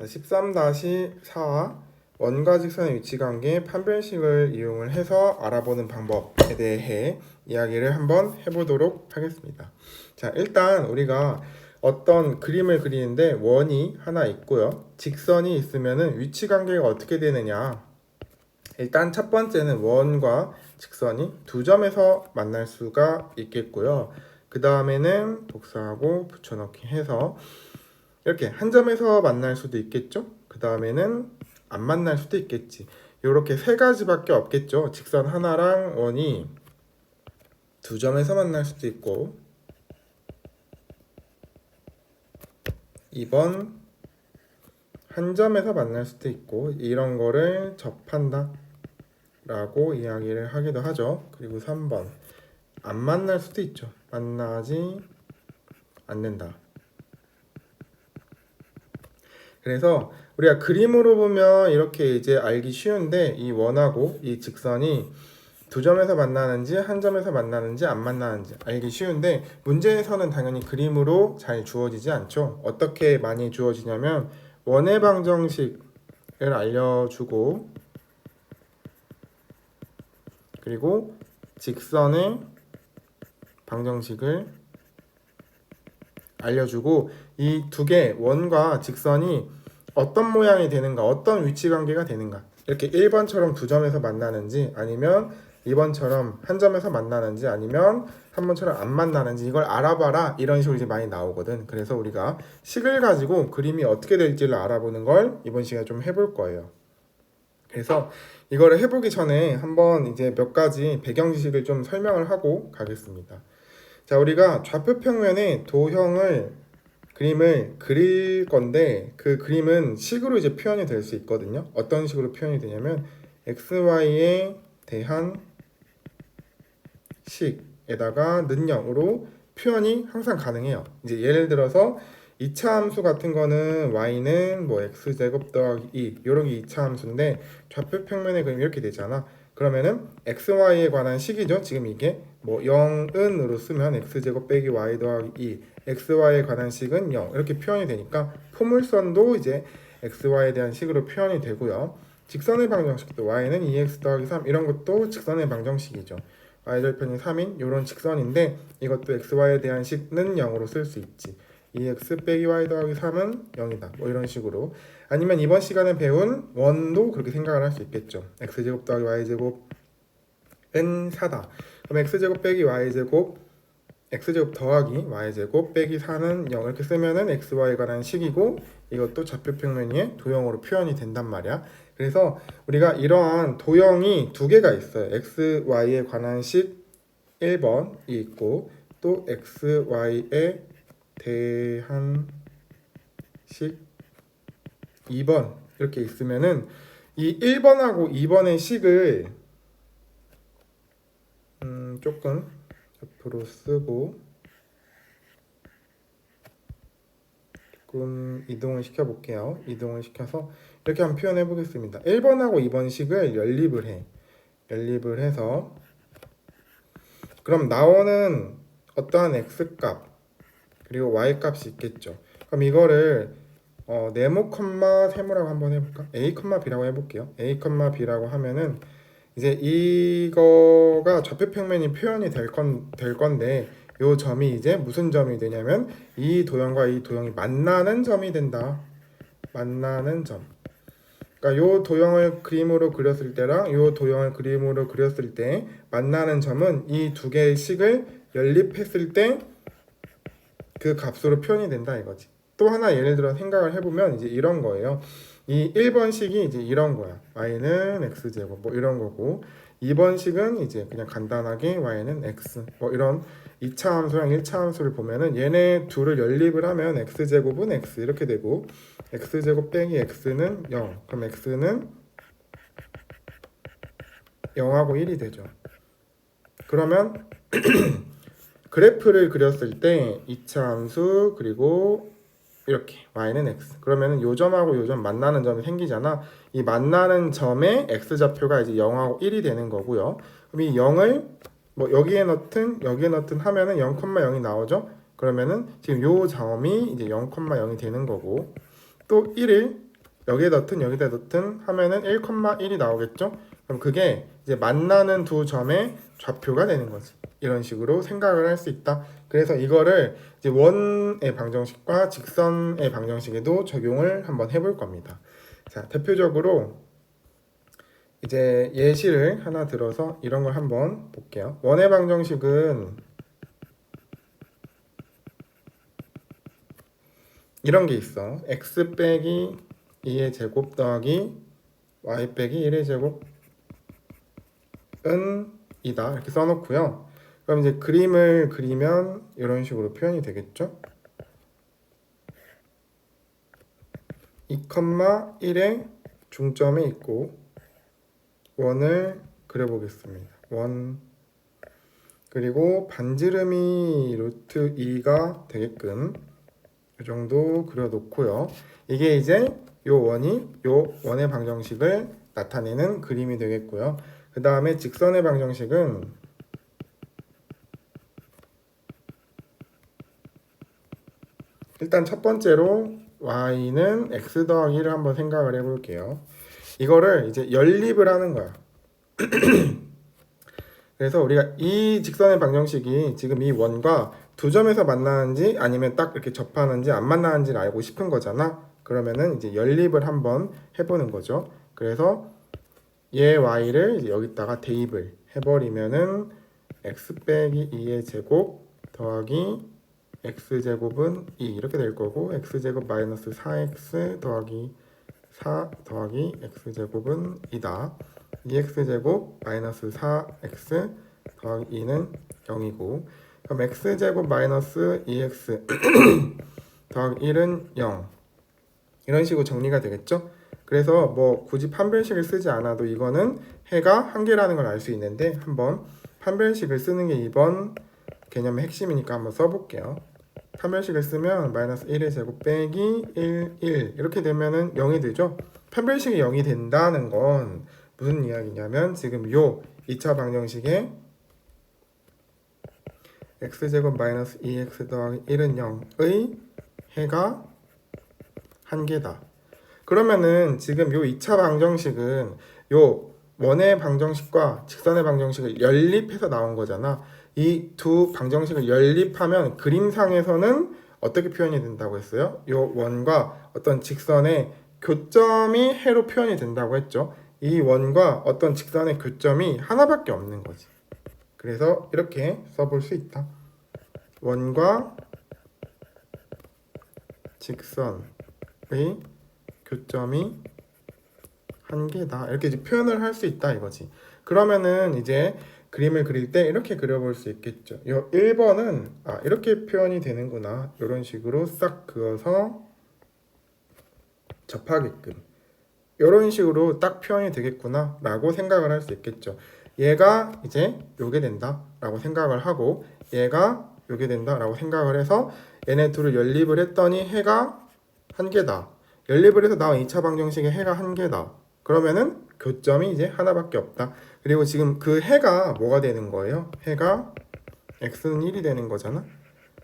13-4와 원과 직선의 위치관계 판별식을 이용을 해서 알아보는 방법에 대해 이야기를 한번 해보도록 하겠습니다. 자, 일단 우리가 어떤 그림을 그리는데 원이 하나 있고요. 직선이 있으면은 위치관계가 어떻게 되느냐. 일단 첫 번째는 원과 직선이 두 점에서 만날 수가 있겠고요. 그 다음에는 복사하고 붙여넣기 해서 이렇게 한 점에서 만날 수도 있겠죠. 그 다음에는 안 만날 수도 있겠지. 이렇게 세 가지밖에 없겠죠. 직선 하나랑 원이 두 점에서 만날 수도 있고 2번 한 점에서 만날 수도 있고 이런 거를 접한다 라고 이야기를 하기도 하죠. 그리고 3번 안 만날 수도 있죠. 만나지 않는다. 그래서 우리가 그림으로 보면 이렇게 이제 알기 쉬운데 이 원하고 이 직선이 두 점에서 만나는지 한 점에서 만나는지 안 만나는지 알기 쉬운데 문제에서는 당연히 그림으로 잘 주어지지 않죠. 어떻게 많이 주어지냐면 원의 방정식을 알려주고 그리고 직선의 방정식을 알려주고 이 두 개 원과 직선이 어떤 모양이 되는가 어떤 위치관계가 되는가 이렇게 1번처럼 두 점에서 만나는지 아니면 2번처럼 한 점에서 만나는지 아니면 3번처럼 안 만나는지 이걸 알아봐라 이런 식으로 이제 많이 나오거든. 그래서 우리가 식을 가지고 그림이 어떻게 될지를 알아보는 걸 이번 시간에 좀 해볼 거예요. 그래서 이거를 해보기 전에 한번 이제 몇 가지 배경 지식을 좀 설명을 하고 가겠습니다. 자, 우리가 좌표 평면에 그림을 그릴 건데 그 그림은 식으로 이제 표현이 될 수 있거든요. 어떤 식으로 표현이 되냐면 xy에 대한 식에다가 는 0으로 표현이 항상 가능해요. 이제 예를 들어서 2차 함수 같은 거는 y는 뭐 x제곱 더하기 2 이런 게 2차 함수인데 좌표 평면의 그림이 이렇게 되잖아. 그러면은 xy에 관한 식이죠. 지금 이게 뭐 0은으로 쓰면 x제곱 빼기 y 더하기 2 xy에 관한 식은 0 이렇게 표현이 되니까 포물선도 이제 xy에 대한 식으로 표현이 되고요. 직선의 방정식도 y는 2x 더하기 3 이런 것도 직선의 방정식이죠. y절편이 3인 이런 직선인데 이것도 xy에 대한 식은 0으로 쓸 수 있지. 2x 빼기 y 더하기 3은 0이다. 뭐 이런 식으로. 아니면 이번 시간에 배운 원도 그렇게 생각을 할 수 있겠죠. x제곱 더하기 y제곱은 4다. 그럼 x제곱 빼기 y제곱 x제곱 더하기 y제곱 빼기 4는 0 이렇게 쓰면은 xy에 관한 식이고 이것도 좌표 평면 위에 도형으로 표현이 된단 말이야. 그래서 우리가 이러한 도형이 두 개가 있어요. xy에 관한 식 1번이 있고 또 xy에 대한 식 2번 이렇게 있으면은 이 1번하고 2번의 식을 조금 옆으로 쓰고 조금 이동을 시켜 볼게요. 이동을 시켜서 이렇게 한번 표현해 보겠습니다. 1번하고 2번 식을 연립을 해. 연립을 해서 그럼 나오는 어떠한 x값 그리고 y값이 있겠죠. 그럼 이거를 네모, 세모라고 한번 해볼까? a, b라고 해볼게요. a, b라고 하면은 이제 이거가 좌표 평면이 표현이 될 건데 요 점이 이제 무슨 점이 되냐면 이 도형과 이 도형이 만나는 점이 된다. 만나는 점. 그러니까 요 도형을 그림으로 그렸을 때랑 요 도형을 그림으로 그렸을 때 만나는 점은 이 두 개의 식을 연립했을 때 그 값으로 표현이 된다 이거지. 또 하나 예를 들어 생각을 해보면 이제 이런 거예요. 이 1번식이 이제 이런 거야. y는 x제곱 뭐 이런 거고 2번식은 이제 그냥 간단하게 y는 x 뭐 이런 2차 함수랑 1차 함수를 보면은 얘네 둘을 연립을 하면 x제곱은 x 이렇게 되고 x제곱 빼기 x는 0 그럼 x는 0하고 1이 되죠. 그러면 그래프를 그렸을 때 2차 함수 그리고 이렇게 y는 x 그러면은 요 점하고 요 점 만나는 점이 생기잖아. 이 만나는 점의 x좌표가 이제 0하고 1이 되는 거고요. 그럼 이 0을 뭐 여기에 넣든 하면은 0,0이 나오죠. 그러면은 지금 요 점이 이제 0,0이 되는 거고 또 1을 여기에 넣든 여기다 넣든 하면은 1,1이 나오겠죠? 그럼 그게 이제 만나는 두 점의 좌표가 되는 거지. 이런 식으로 생각을 할 수 있다. 그래서 이거를 이제 원의 방정식과 직선의 방정식에도 적용을 한번 해볼 겁니다. 자, 대표적으로 이제 예시를 하나 들어서 이런 걸 한번 볼게요. 원의 방정식은 이런 게 있어. x 빼기 2의 제곱 더하기 y 빼기 1의 제곱은 이다. 이렇게 써놓고요. 그럼 이제 그림을 그리면 이런 식으로 표현이 되겠죠? 2,1의 중점에 있고 원을 그려보겠습니다. 원 그리고 반지름이 루트 2가 되게끔 이 정도 그려놓고요. 이게 이제 요 원의 방정식을 나타내는 그림이 되겠고요. 그 다음에 직선의 방정식은 일단 첫 번째로 y는 x 더하기 1을 한번 생각을 해볼게요. 이거를 이제 연립을 하는 거야. 그래서 우리가 이 직선의 방정식이 지금 이 원과 두 점에서 만나는지 아니면 딱 이렇게 접하는지 안 만나는지를 알고 싶은 거잖아. 그러면은 이제 연립을 한번 해보는 거죠. 그래서 얘 y를 이제 여기다가 대입을 해버리면은 x 빼기 2의 제곱 더하기 x제곱은 2 이렇게 될 거고 x제곱 마이너스 4x 더하기 4 더하기 x제곱은 2다. 2x제곱 마이너스 4x 더하기 2는 0이고 그럼 x제곱 마이너스 2x 더하기 1은 0 이런 식으로 정리가 되겠죠? 그래서 뭐 굳이 판별식을 쓰지 않아도 이거는 해가 한 개라는 걸 알 수 있는데 한번 판별식을 쓰는 게 이번 개념의 핵심이니까 한번 써볼게요. 판별식을 쓰면 마이너스 1의 제곱 빼기 1, 1 이렇게 되면은 0이 되죠? 판별식이 0이 된다는 건 무슨 이야기냐면 지금 요 2차 방정식에 x제곱 마이너스 2x 더하기 1은 0의 해가 한 개다. 그러면은 지금 요 2차 방정식은 요 원의 방정식과 직선의 방정식을 연립해서 나온 거잖아. 이 두 방정식을 연립하면 그림상에서는 어떻게 표현이 된다고 했어요? 요 원과 어떤 직선의 교점이 해로 표현이 된다고 했죠. 이 원과 어떤 직선의 교점이 하나밖에 없는 거지. 그래서 이렇게 써볼 수 있다. 원과 직선의 교점이 한 개다. 이렇게 이제 표현을 할 수 있다 이거지. 그러면은 이제 그림을 그릴 때 이렇게 그려볼 수 있겠죠. 요 1번은 이렇게 표현이 되는구나. 이런 식으로 싹 그어서 접하게끔 이런 식으로 딱 표현이 되겠구나 라고 생각을 할 수 있겠죠. 얘가 이제 요게 된다 라고 생각을 하고 얘가 요게 된다 라고 생각을 해서 얘네 둘을 연립을 했더니 해가 한 개다. 연립을 해서 나온 2차 방정식의 해가 한 개다. 그러면은 교점이 이제 하나밖에 없다. 그리고 지금 그 해가 뭐가 되는 거예요? 해가 x는 1이 되는 거잖아.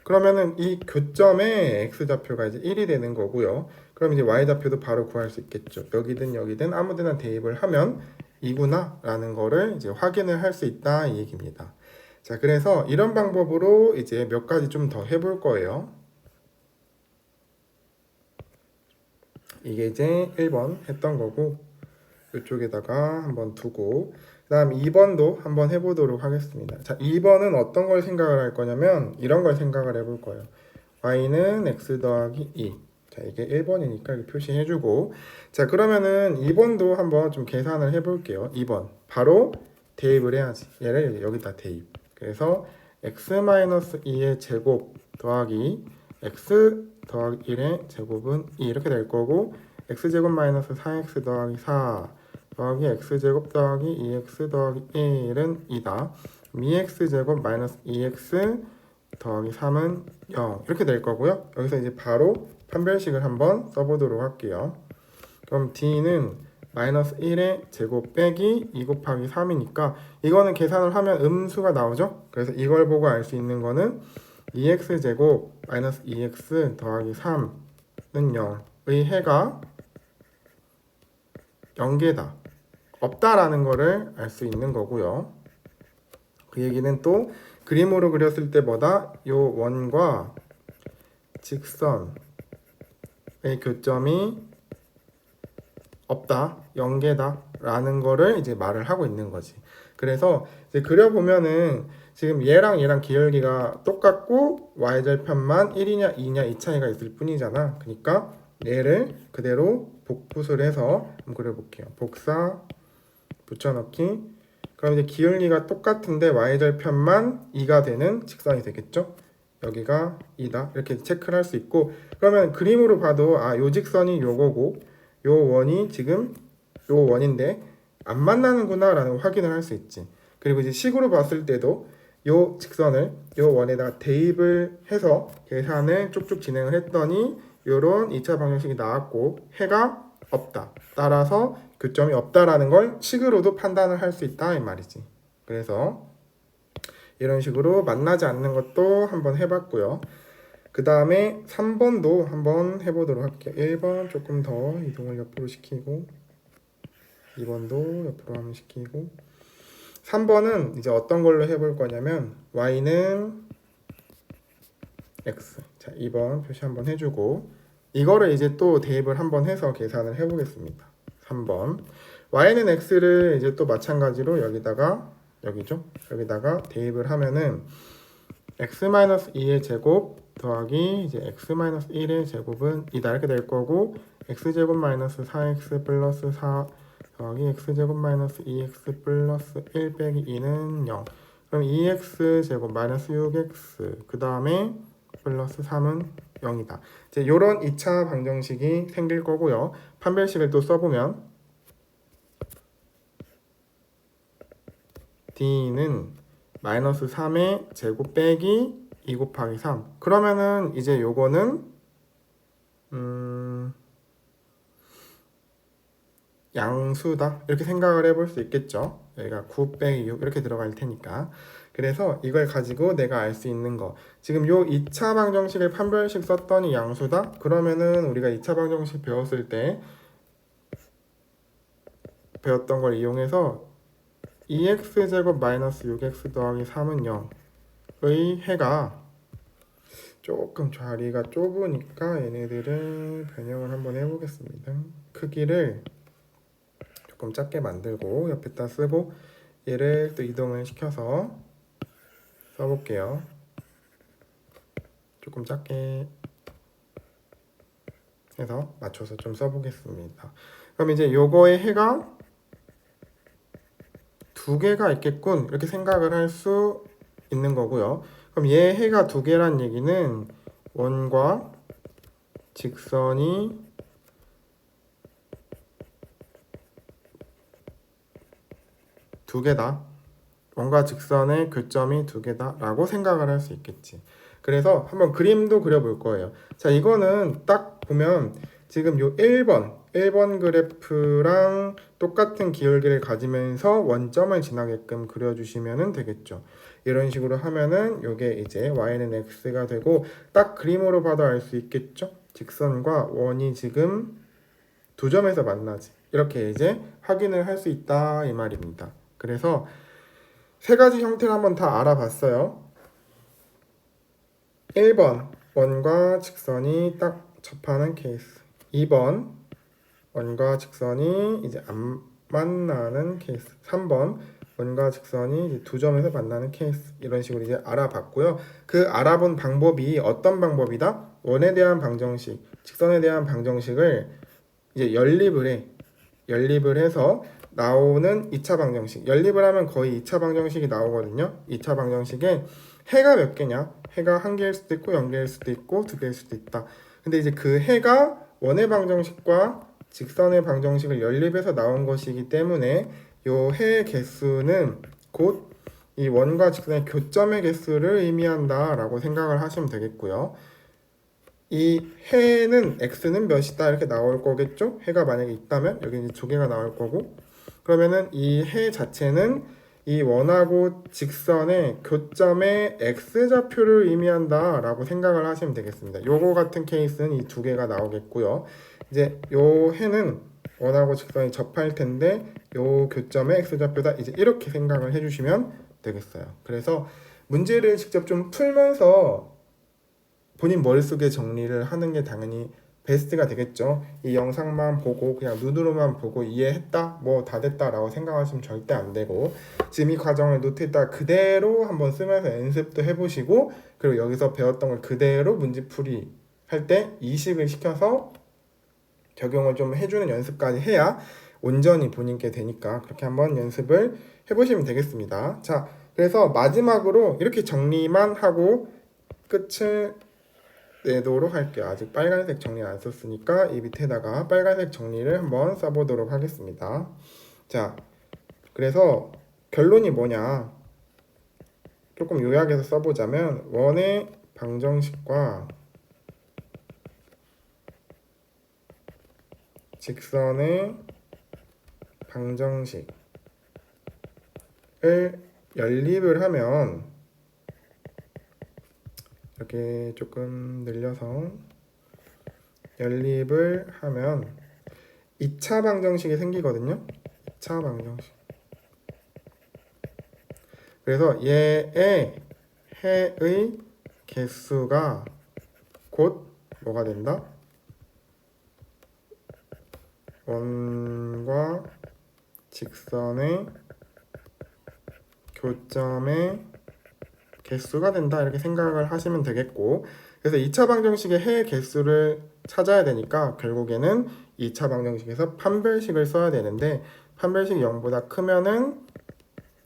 그러면은 이 교점의 x좌표가 이제 1이 되는 거고요. 그럼 이제 y좌표도 바로 구할 수 있겠죠. 여기든 여기든 아무데나 대입을 하면 2구나 라는 거를 이제 확인을 할 수 있다 이 얘기입니다. 자, 그래서 이런 방법으로 이제 몇 가지 좀 더 해볼 거예요. 이게 이제 1번 했던 거고 이쪽에다가 한번 두고 그 다음 2번도 한번 해보도록 하겠습니다. 자, 2번은 어떤 걸 생각을 할 거냐면 이런 걸 생각을 해볼 거예요. y는 x 더하기 2. 자, 이게 1번이니까 이렇게 표시해주고 자, 그러면은 2번도 한번 좀 계산을 해볼게요. 2번 바로 대입을 해야지. 얘를 여기다 대입. 그래서 x-2의 제곱 더하기 x 더하기 1의 제곱은 2 이렇게 될 거고 x제곱 마이너스 4x 더하기 4 더하기 x제곱 더하기 2x 더하기 1은 2다. 2x제곱 마이너스 2x 더하기 3은 0 이렇게 될 거고요. 여기서 이제 바로 판별식을 한번 써보도록 할게요. 그럼 d는 마이너스 1의 제곱 빼기 2 곱하기 3이니까 이거는 계산을 하면 음수가 나오죠. 그래서 이걸 보고 알 수 있는 거는 2x제곱 마이너스 2x 더하기 3는 0의 해가 연계다, 없다라는 거를 알 수 있는 거고요. 그 얘기는 또 그림으로 그렸을 때보다 요 원과 직선의 교점이 없다, 연계다 라는 거를 이제 말을 하고 있는 거지. 그래서 이제 그려보면은 지금 얘랑 얘랑 기울기가 똑같고 y절편만 1이냐 2냐 이 차이가 있을 뿐이잖아. 그러니까 얘를 그대로 복붙을 해서 한번 그려볼게요. 복사, 붙여넣기. 그럼 이제 기울기가 똑같은데 y절편만 2가 되는 직선이 되겠죠. 여기가 2다 이렇게 체크를 할 수 있고, 그러면 그림으로 봐도 아, 요 직선이 요거고 요 원이 지금 요 원인데 안 만나는구나 라는 확인을 할 수 있지. 그리고 이제 식으로 봤을 때도 요 직선을 요 원에다 대입을 해서 계산을 쭉쭉 진행을 했더니 요런 2차 방정식이 나왔고 해가 없다, 따라서 교점이 없다라는 걸 식으로도 판단을 할 수 있다 이 말이지. 그래서 이런 식으로 만나지 않는 것도 한번 해봤고요. 그 다음에 3번도 한번 해보도록 할게요. 1번 조금 더 이동을 옆으로 시키고 2번도 옆으로 한번 시키고 3번은 이제 어떤 걸로 해볼 거냐면 y는 x. 자, 2번 표시 한번 해주고 이거를 이제 또 대입을 한번 해서 계산을 해보겠습니다. 3번 y는 x를 이제 또 마찬가지로 여기다가 여기죠. 여기다가 대입을 하면은 x-2의 제곱 더하기 이제 x-1의 제곱은 2다 이렇게 될 거고 x제곱 마이너스 4x 플러스 4 더하기 x제곱 마이너스 2x 플러스 1 빼기 2는 0. 그럼 2x 제곱 마이너스 6x 그 다음에 플러스 3은 0이다. 이제 요런 2차 방정식이 생길 거고요. 판별식을 또 써보면 d는 마이너스 3의 제곱 빼기 2 곱하기 3. 그러면은 이제 요거는 양수다 이렇게 생각을 해볼 수 있겠죠. 여기가 9 빼기 6 이렇게 들어갈 테니까. 그래서 이걸 가지고 내가 알 수 있는 거, 지금 요 2차 방정식을 판별식 썼더니 양수다? 그러면은 우리가 2차 방정식 배웠을 때 배웠던 걸 이용해서 2x제곱 마이너스 6x 더하기 3은 0의 해가 조금 자리가 좁으니까 얘네들을 변형을 한번 해보겠습니다. 크기를 조금 작게 만들고 옆에다 쓰고 얘를 또 이동을 시켜서 써볼게요. 조금 작게 해서 맞춰서 좀 써보겠습니다. 그럼 이제 요거의 해가 두 개가 있겠군 이렇게 생각을 할 수 있는 거고요. 그럼 얘 해가 두 개란 얘기는 원과 직선이 두 개다, 원과 직선의 교점이 두 개다 라고 생각을 할 수 있겠지. 그래서 한번 그림도 그려볼 거예요. 자, 이거는 딱 보면 지금 요 1번 그래프랑 똑같은 기울기를 가지면서 원점을 지나게끔 그려주시면 되겠죠. 이런 식으로 하면은 요게 이제 y는 x가 되고 딱 그림으로 봐도 알 수 있겠죠. 직선과 원이 지금 두 점에서 만나지. 이렇게 이제 확인을 할 수 있다 이 말입니다. 그래서 세 가지 형태를 한번 다 알아봤어요. 1번 원과 직선이 딱 접하는 케이스, 2번 원과 직선이 이제 안 만나는 케이스, 3번 원과 직선이 이제 두 점에서 만나는 케이스, 이런 식으로 이제 알아봤고요. 그 알아본 방법이 어떤 방법이다? 원에 대한 방정식, 직선에 대한 방정식을 이제 연립을 해서 나오는 2차 방정식. 연립을 하면 거의 2차 방정식이 나오거든요. 2차 방정식에 해가 몇 개냐? 해가 한 개일 수도 있고 0개일 수도 있고 2개일 수도 있다. 근데 이제 그 해가 원의 방정식과 직선의 방정식을 연립해서 나온 것이기 때문에 요 해의 개수는 곧 이 원과 직선의 교점의 개수를 의미한다 라고 생각을 하시면 되겠고요. 이 해는 x는 몇이다 이렇게 나올 거겠죠? 해가 만약에 있다면 여기 이제 두 개가 나올 거고, 그러면은 이 해 자체는 이 원하고 직선의 교점의 x좌표를 의미한다 라고 생각을 하시면 되겠습니다. 요거 같은 케이스는 이 두 개가 나오겠고요. 이제 요 해는 원하고 직선이 접할 텐데 요 교점의 x좌표다. 이제 이렇게 생각을 해주시면 되겠어요. 그래서 문제를 직접 좀 풀면서 본인 머릿속에 정리를 하는 게 당연히 베스트가 되겠죠. 이 영상만 보고 그냥 눈으로만 보고 이해했다, 뭐 다 됐다라고 생각하시면 절대 안 되고, 지금 이 과정을 노트에다 그대로 한번 쓰면서 연습도 해보시고, 그리고 여기서 배웠던 걸 그대로 문제풀이 할 때 이식을 시켜서 적용을 좀 해주는 연습까지 해야 온전히 본인께 되니까 그렇게 한번 연습을 해보시면 되겠습니다. 자, 그래서 마지막으로 이렇게 정리만 하고 끝을 내도록 할게요. 아직 빨간색 정리 안 썼으니까 이 밑에다가 빨간색 정리를 한번 써보도록 하겠습니다. 자, 그래서 결론이 뭐냐? 조금 요약해서 써보자면 원의 방정식과 직선의 방정식을 연립을 하면 이렇게 조금 늘려서 연립을 하면 2차 방정식이 생기거든요. 2차 방정식. 그래서 얘의 해의 개수가 곧 뭐가 된다? 원과 직선의 교점의 개수가 된다, 이렇게 생각을 하시면 되겠고, 그래서 2차 방정식의 해의 개수를 찾아야 되니까 결국에는 2차 방정식에서 판별식을 써야 되는데, 판별식이 0보다 크면은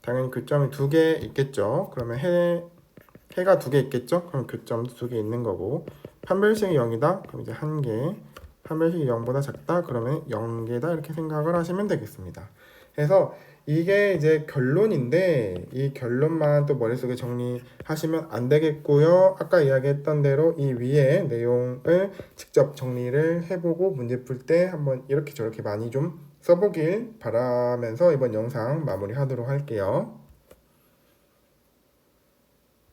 당연히 교점이 2개 있겠죠. 그러면 해가 2개 있겠죠. 그럼 교점도 2개 있는 거고, 판별식이 0이다 그럼 이제 1개, 판별식이 0보다 작다 그러면 0개다, 이렇게 생각을 하시면 되겠습니다. 그래서 이게 이제 결론인데, 이 결론만 또 머릿속에 정리하시면 안 되겠고요. 아까 이야기했던 대로 이 위에 내용을 직접 정리를 해보고 문제 풀 때 한번 이렇게 저렇게 많이 좀 써보길 바라면서 이번 영상 마무리하도록 할게요.